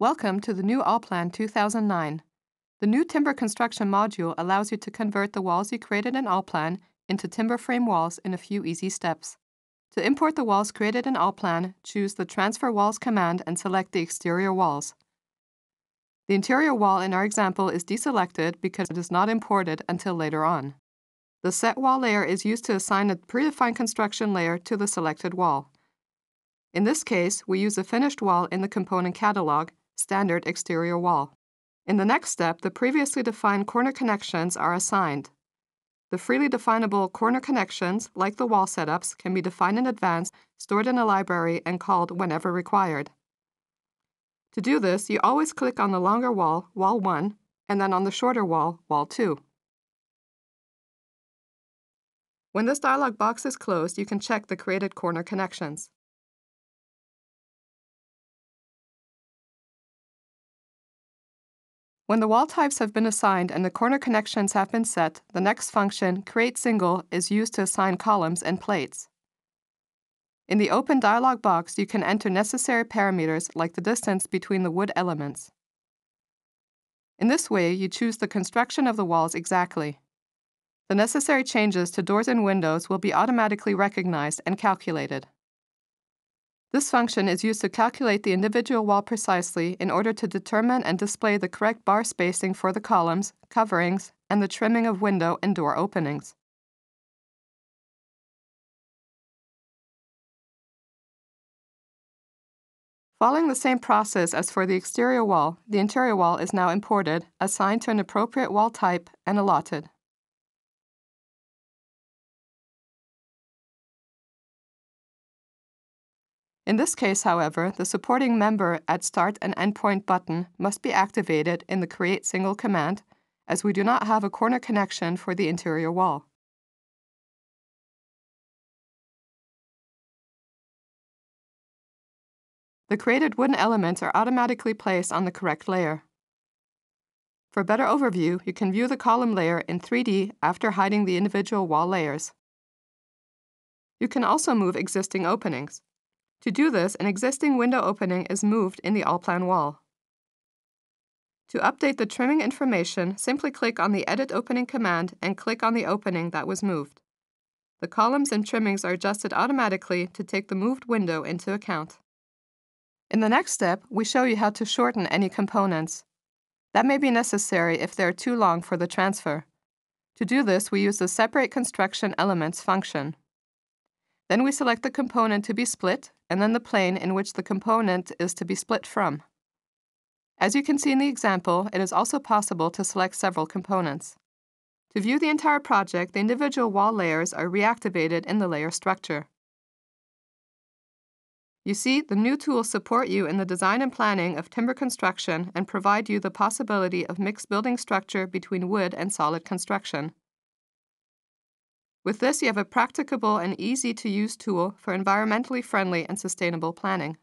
Welcome to the new Allplan 2009. The new timber construction module allows you to convert the walls you created in Allplan into timber frame walls in a few easy steps. To import the walls created in Allplan, choose the Transfer Walls command and select the exterior walls. The interior wall in our example is deselected because it is not imported until later on. The Set Wall layer is used to assign a predefined construction layer to the selected wall. In this case, we use a finished wall in the component catalog, Standard Exterior Wall. In the next step, the previously defined corner connections are assigned. The freely definable corner connections, like the wall setups, can be defined in advance, stored in a library, and called whenever required. To do this, you always click on the longer wall, Wall 1, and then on the shorter wall, Wall 2. When this dialog box is closed, you can check the created corner connections. When the wall types have been assigned and the corner connections have been set, the next function, Create Single, is used to assign columns and plates. In the open dialog box, you can enter necessary parameters like the distance between the wood elements. In this way, you choose the construction of the walls exactly. The necessary changes to doors and windows will be automatically recognized and calculated. This function is used to calculate the individual wall precisely in order to determine and display the correct bar spacing for the columns, coverings, and the trimming of window and door openings. Following the same process as for the exterior wall, the interior wall is now imported, assigned to an appropriate wall type, and allotted. In this case, however, the supporting member at Start and Endpoint button must be activated in the Create Single command, as we do not have a corner connection for the interior wall. The created wooden elements are automatically placed on the correct layer. For better overview, you can view the column layer in 3D after hiding the individual wall layers. You can also move existing openings. To do this, an existing window opening is moved in the Allplan wall. To update the trimming information, simply click on the Edit Opening command and click on the opening that was moved. The columns and trimmings are adjusted automatically to take the moved window into account. In the next step, we show you how to shorten any components. That may be necessary if they are too long for the transfer. To do this, we use the Separate Construction Elements function. Then we select the component to be split, and then the plane in which the component is to be split from. As you can see in the example, it is also possible to select several components. To view the entire project, the individual wall layers are reactivated in the layer structure. You see, the new tools support you in the design and planning of timber construction and provide you the possibility of mixed building structure between wood and solid construction. With this, you have a practicable and easy-to-use tool for environmentally friendly and sustainable planning.